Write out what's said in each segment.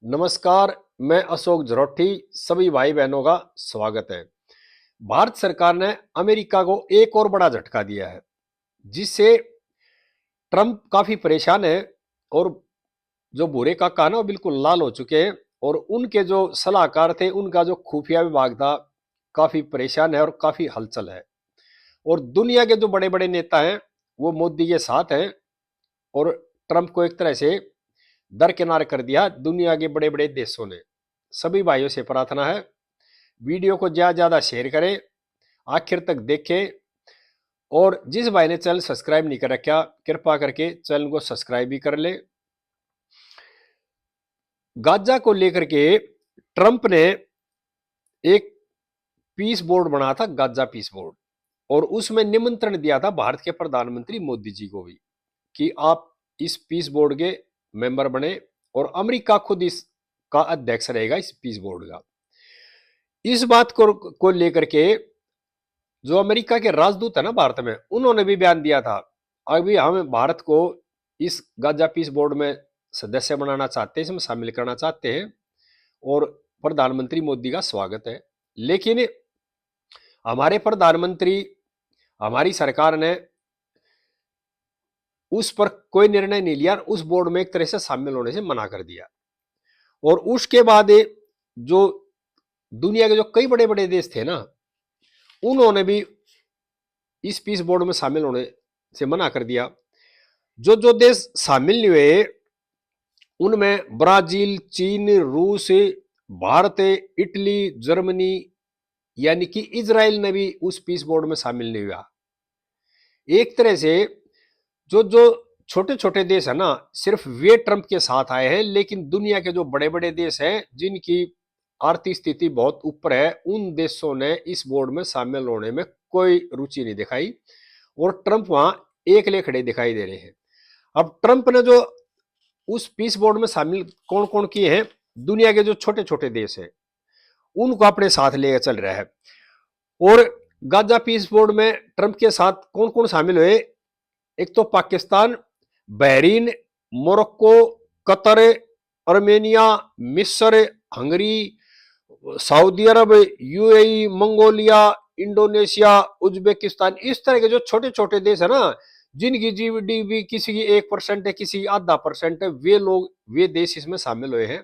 नमस्कार। मैं अशोक जरोठी। सभी भाई बहनों का स्वागत है। भारत सरकार ने अमेरिका को एक और बड़ा झटका दिया है, जिससे ट्रंप काफी परेशान है और जो भूरे काका है ना वो बिल्कुल लाल हो चुके हैं। और उनके जो सलाहकार थे, उनका जो खुफिया विभाग था, काफी परेशान है और काफी हलचल है। और दुनिया के जो बड़े बड़े नेता हैं वो मोदी के साथ हैं और ट्रंप को एक तरह से दरकिनार कर दिया दुनिया के बड़े बड़े देशों ने। सभी भाइयों से प्रार्थना है, वीडियो को ज्यादा ज्यादा शेयर करें, आखिर तक देखें। और जिस भाई ने चैनल सब्सक्राइब नहीं कर रखा, कृपा करके चैनल को सब्सक्राइब भी कर ले। गाजा को लेकर के ट्रंप ने एक पीस बोर्ड बना था, गाजा पीस बोर्ड, और उसमें निमंत्रण दिया था भारत के प्रधानमंत्री मोदी जी को भी कि आप इस पीस बोर्ड के मेंबर बने। और अमेरिका खुद इसका अध्यक्ष रहेगा, इस पीस बोर्ड का। इस बात को लेकर के जो अमेरिका के राजदूत है ना भारत में, उन्होंने भी बयान दिया था अभी हम भारत को इस गाजा पीस बोर्ड में सदस्य बनाना चाहते हैं, इसमें शामिल करना चाहते हैं और प्रधानमंत्री मोदी का स्वागत है। लेकिन हमारे प्रधानमंत्री, हमारी सरकार ने उस पर कोई निर्णय नहीं लिया, उस बोर्ड में एक तरह से शामिल होने से मना कर दिया। और उसके बाद जो दुनिया के जो कई बड़े बड़े देश थे ना, उन्होंने भी इस पीस बोर्ड में शामिल होने से मना कर दिया। जो जो देश शामिल नहीं हुए उनमें ब्राजील, चीन, रूस, भारत, इटली, जर्मनी, यानी कि इजराइल ने भी उस पीस बोर्ड में शामिल नहीं हुआ। एक तरह से जो जो छोटे छोटे देश है ना, सिर्फ वे ट्रंप के साथ आए हैं, लेकिन दुनिया के जो बड़े बड़े देश हैं जिनकी आर्थिक स्थिति बहुत ऊपर है, उन देशों ने इस बोर्ड में शामिल होने में कोई रुचि नहीं दिखाई और ट्रंप वहां एकले खड़े दिखाई दे रहे हैं। अब ट्रंप ने जो उस पीस बोर्ड में शामिल कौन कौन किए हैं, दुनिया के जो छोटे छोटे देश हैं उनको अपने साथ लेकर चल रहा है। और गाजा पीस बोर्ड में ट्रंप के साथ कौन कौन शामिल हुए, एक तो Pakistan, Bahrain, Morocco, Qatar, Armenia, मिस्र, हंगरी, सऊदी अरब, यूएई, मंगोलिया, इंडोनेशिया, उज्बेकिस्तान। इस तरह के जो छोटे छोटे देश है ना, जिनकी जीडीपी किसी की 1% है, किसी की आधा परसेंट है, वे लोग, वे देश इसमें शामिल हुए हैं।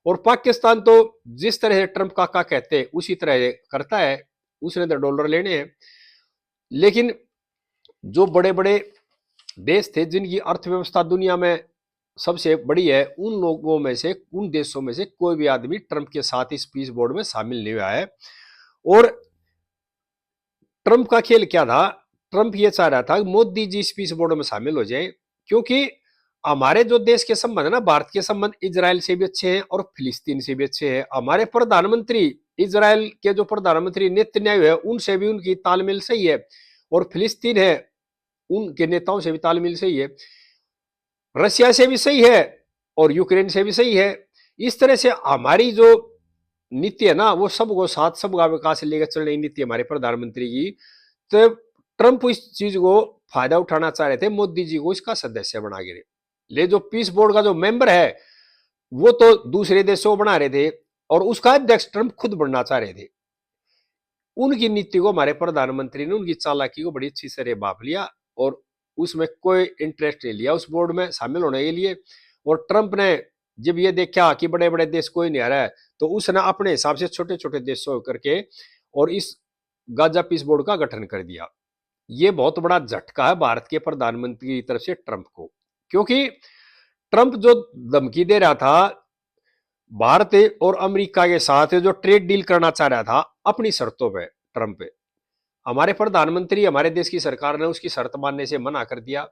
और पाकिस्तान तो जिस तरह ट्रंप काका कहते हैं उसी तरह करता है, उसने तो डॉलर लेने हैं। लेकिन जो बड़े बड़े देश थे जिनकी अर्थव्यवस्था दुनिया में सबसे बड़ी है, उन लोगों में से, उन देशों में से कोई भी आदमी ट्रंप के साथ इस पीस बोर्ड में शामिल नहीं हुआ है। और ट्रंप का खेल क्या था, ट्रंप ये चाह रहा था कि मोदी जी इस पीस बोर्ड में शामिल हो जाए, क्योंकि हमारे जो देश के संबंध है ना, भारत के संबंध इजराइल से भी अच्छे हैं और फिलिस्तीन से भी अच्छे हैं। हमारे प्रधानमंत्री, इजराइल के जो प्रधानमंत्री नेतन्याहू है, उनसे भी उनकी तालमेल सही है, और फिलिस्तीन है, उनके नेताओं से भी तालमेल सही है, रशिया से भी सही है और यूक्रेन से भी सही है। इस तरह से हमारी जो नीति है ना, वो सबको साथ, सबका विकास लेकर चलने की नीति हमारे प्रधानमंत्री की। तो ट्रंप इस चीज को फायदा उठाना चाह रहे थे, मोदी जी को इसका सदस्य बना के। ले जो पीस बोर्ड का जो मेंबर है वो तो दूसरे देशों को बना रहे थे और उसका अध्यक्ष ट्रंप खुद बनना चाह रहे थे। उनकी नीति को हमारे प्रधानमंत्री ने, उनकी चालाकी को बड़ी अच्छी से भाप लिया और उसमें कोई इंटरेस्ट नहीं लिया उस बोर्ड में शामिल होने के लिए। और ट्रंप ने जब ये देखा कि बड़े बड़े देश कोई नहीं आ रहा है, तो उसने अपने हिसाब से छोटे छोटे देशों करके और इस गाजा पीस बोर्ड का गठन कर दिया। ये बहुत बड़ा झटका है भारत के प्रधानमंत्री की तरफ से ट्रंप को, क्योंकि ट्रंप जो धमकी दे रहा था भारत और अमेरिका के साथ, जो ट्रेड डील करना चाह रहा था अपनी शर्तों पे, ट्रंप पे, हमारे प्रधानमंत्री, हमारे देश की सरकार ने उसकी शर्त मानने से मना कर दिया।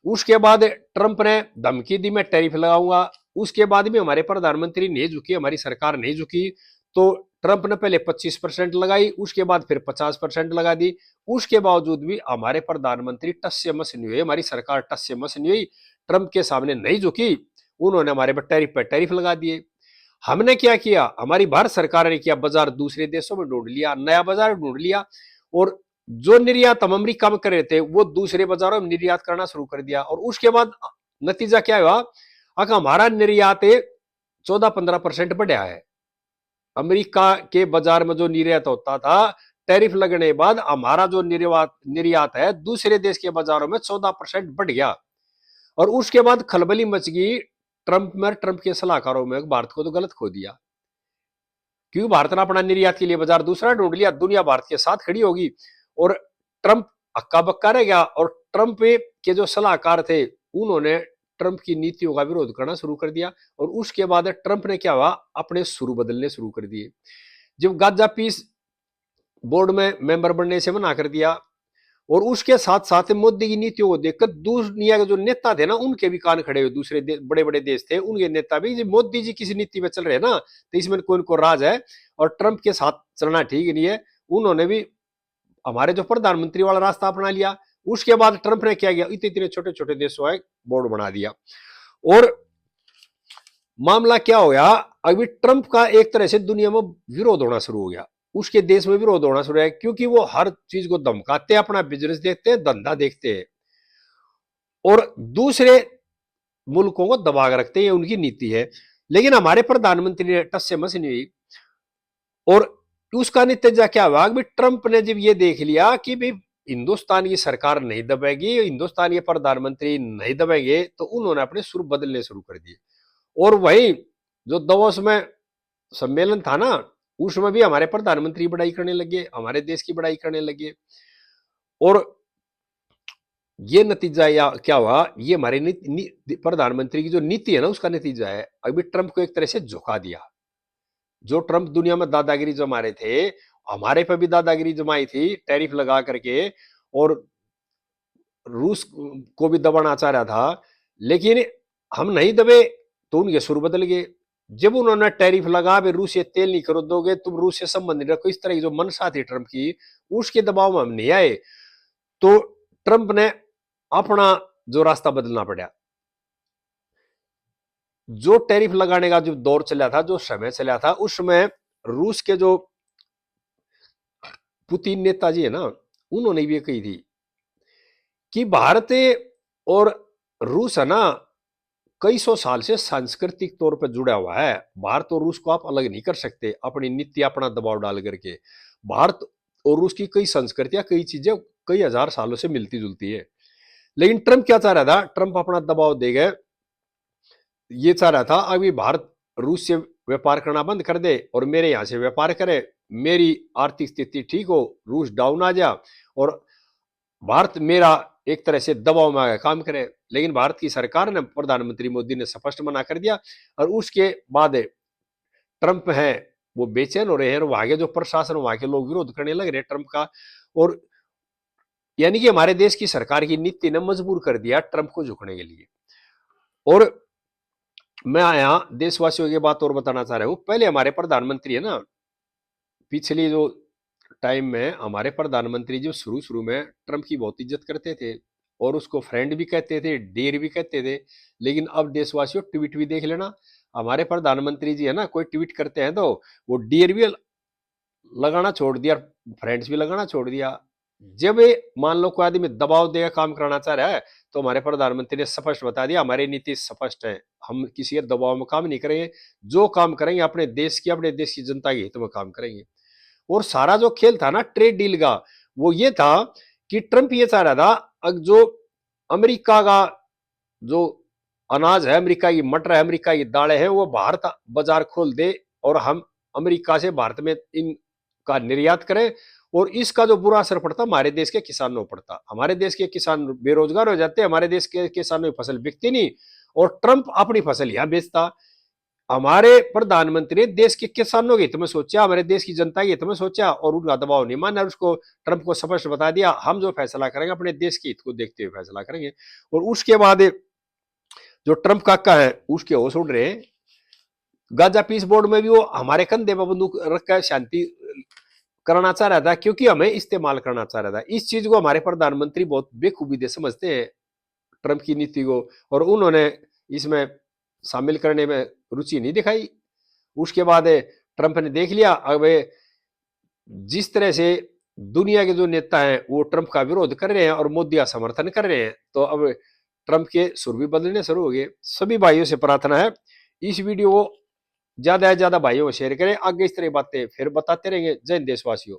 उसके बाद ट्रंप ने धमकी दी मैं टैरिफ लगाऊंगा, उसके बाद भी हमारे प्रधानमंत्री नहीं झुकी, हमारी सरकार नहीं झुकी। तो ट्रंप ने पहले 25% लगाई, उसके बाद फिर 50% लगा दी। उसके बावजूद भी हमारे प्रधानमंत्री टस से मस नहीं हुए, हमारी सरकार टस से मस नहीं हुई, ट्रंप के सामने नहीं झुकी। उन्होंने हमारे पर टैरिफ लगा दिए। हमने क्या किया, हमारी भारत सरकार ने किया, बाजार दूसरे देशों में ढूंढ लिया, नया बाजार ढूंढ लिया, और जो निर्यात हम अमेरिका में कर रहे थे वो दूसरे बाजारों में निर्यात करना शुरू कर दिया। और उसके बाद नतीजा क्या हुआ, अगर हमारा निर्यात 14-15% बढ़ा है। अमेरिका के बाजार में जो निर्यात होता था, टैरिफ लगने के बाद हमारा जो निर्यात है दूसरे देश के बाजारों में 14% बढ़ गया। और उसके बाद खलबली मच गई ट्रंप के सलाहकारों में, भारत को तो गलत खो दिया, क्योंकि भारत ने अपना निर्यात के लिए बाजार दूसरा ढूंढ लिया, दुनिया भारत के साथ खड़ी होगी और ट्रंप हक्का बक्का रह गया। और ट्रंप के जो सलाहकार थे उन्होंने ट्रंप की नीतियों का विरोध करना शुरू कर दिया। और उसके बाद ट्रंप ने क्या हुआ, अपने सुर बदलने शुरू कर दिए। जब गाजा पीस बोर्ड में मेंबर बनने से मना कर दिया, और उसके साथ साथ मोदी की नीतियों को देखकर दुनिया के जो नेता थे ना, उनके भी कान खड़े हुए। दूसरे बड़े बड़े देश थे, उनके नेता भी मोदी जी किसी नीति पे चल रहे हैं ना, तो इसमें कोई को राज है और ट्रंप के साथ चलना ठीक नहीं है। उन्होंने भी हमारे जो प्रधानमंत्री वाला रास्ता अपना लिया। उसके बाद ट्रंप ने क्या किया, इतने इतने छोटे छोटे देशों का बोर्ड बना दिया। और मामला क्या हो गया, अभी ट्रंप का एक तरह से दुनिया में विरोध होना शुरू हो गया, उसके देश में विरोध होना शुरू है, क्योंकि वो हर चीज को धमकाते हैं, अपना बिजनेस देखते हैं, धंधा देखते हैं और दूसरे मुल्कों को दबा कर रखते हैं, उनकी नीति है। लेकिन हमारे प्रधानमंत्री ने टस से मस नहीं हुई। और उसका नतीजा क्या हुआ, ट्रंप ने जब ये देख लिया कि भाई हिंदुस्तान की सरकार नहीं दबेगी, हिंदुस्तान के प्रधानमंत्री नहीं दबेंगे, तो उन्होंने अपने सुर बदलने शुरू कर दिए। और वही जो दवोस में सम्मेलन था ना, उसमें भी हमारे प्रधानमंत्री बड़ाई करने लगे, हमारे देश की बड़ाई करने लगे। और ये नतीजा या क्या हुआ, ये हमारे प्रधानमंत्री की जो नीति है ना, उसका नतीजा है। अभी ट्रंप को एक तरह से झुका दिया। जो ट्रंप दुनिया में दादागिरी जमा रहे थे, हमारे पे भी दादागिरी जमाई थी टैरिफ लगा करके, और रूस को भी दबाना चाह रहा था, लेकिन हम नहीं दबे तो उनके सुर बदल गए। जब उन्होंने टैरिफ लगा, भी रूस से तेल नहीं खरीदोगे, तुम रूस से संबंध नहीं रखो, इस तरह की जो मंशा थी ट्रंप की, उसके दबाव में हम नहीं आए, तो ट्रंप ने अपना जो रास्ता बदलना पड़ा। जो टैरिफ लगाने का जो दौर चला था, जो समय चला था, उसमें रूस के जो पुतिन नेताजी है ना, उन्होंने भी कही थी कि भारत और रूस है ना, कई सौ साल से सांस्कृतिक तौर पर जुड़ा हुआ है। भारत और रूस को आप अलग नहीं कर सकते, अपनी नीति अपना दबाव डाल करके। भारत और रूस की कई संस्कृतियां, कई चीजें कई हजार सालों से मिलती जुलती है। लेकिन ट्रंप क्या चाह रहा था, ट्रंप अपना दबाव दे गए। ये चाह रहा था अभी भारत रूस से व्यापार करना बंद कर दे और मेरे यहां से व्यापार करे, मेरी आर्थिक स्थिति ठीक हो, रूस डाउन आ जा और भारत मेरा एक तरह से दबाव में आकर काम करे। लेकिन भारत की सरकार ने, प्रधानमंत्री मोदी ने स्पष्ट मना कर दिया। और उसके बाद ट्रंप है वो बेचैन हो रहे हैं, और वहां के जो प्रशासन, वहां के लोग विरोध करने लग रहे ट्रंप का। और यानी कि हमारे देश की सरकार की नीति ने मजबूर कर दिया ट्रंप को झुकने के लिए। और मैं यहाँ देशवासियों की बात और बताना चाह रहा हूं। पहले हमारे प्रधानमंत्री है ना, पिछली जो टाइम में हमारे प्रधानमंत्री जी शुरू शुरू में ट्रंप की बहुत इज्जत करते थे और उसको फ्रेंड भी कहते थे, डेयर भी कहते थे। लेकिन अब देशवासियों ट्वीट भी देख लेना, हमारे प्रधानमंत्री जी है ना, कोई ट्वीट करते हैं तो वो डियर भी लगाना छोड़ दिया, फ्रेंड्स भी लगाना छोड़ दिया। जब मान लो कोई आदमी दबाव देकर काम कराना चाह रहा है, तो हमारे प्रधानमंत्री ने स्पष्ट बता दिया, हमारी नीति स्पष्ट है, हम किसी के दबाव में काम नहीं करेंगे, जो काम करेंगे अपने देश की जनता के हित में काम करेंगे। और सारा जो खेल था ना ट्रेड डील का, वो ये था कि ट्रंप ये चाह रहा था, जो अमेरिका का जो अनाज है, अमेरिका की मटर है, अमेरिका की दालें हैं, वो भारत बाजार खोल दे और हम अमेरिका से भारत में इनका निर्यात करें। और इसका जो बुरा असर पड़ता हमारे देश के किसानों पर पड़ता, हमारे देश के किसान बेरोजगार हो जाते, हमारे देश के किसानों की फसल बिकती नहीं और ट्रंप अपनी फसल यहां बेचता। हमारे प्रधानमंत्री ने देश के किसानों के हित में सोचा, हमारे देश की जनता के हित में सोचा और उनका दबाव नहीं माना। उसको ट्रंप को स्पष्ट बता दिया, हम जो फैसला करेंगे अपने देश के हित को देखते हुए फैसला करेंगे। और उसके बाद जो ट्रंप काका है उसके होश उड़ रहे हैं। गाजा पीस बोर्ड में भी वो हमारे कंधे पर बंदूक रखकर शांति करना चाह रहा था, क्योंकि हमें इस्तेमाल करना चाह रहा था। इस चीज को हमारे प्रधानमंत्री बहुत बेखूबी से समझते हैं ट्रंप की नीति को, और उन्होंने इसमें शामिल करने में रुचि नहीं दिखाई। उसके बाद ट्रंप ने देख लिया, अब जिस तरह से दुनिया के जो नेता हैं वो ट्रंप का विरोध कर रहे हैं और मोदी का समर्थन कर रहे हैं, तो अब ट्रंप के सुर भी बदलने शुरू हो गए। सभी भाइयों से प्रार्थना है इस वीडियो को ज्यादा से ज्यादा भाइयों को शेयर करें, आगे इस तरह बातें फिर बताते रहेंगे। जय हिंद देशवासियों।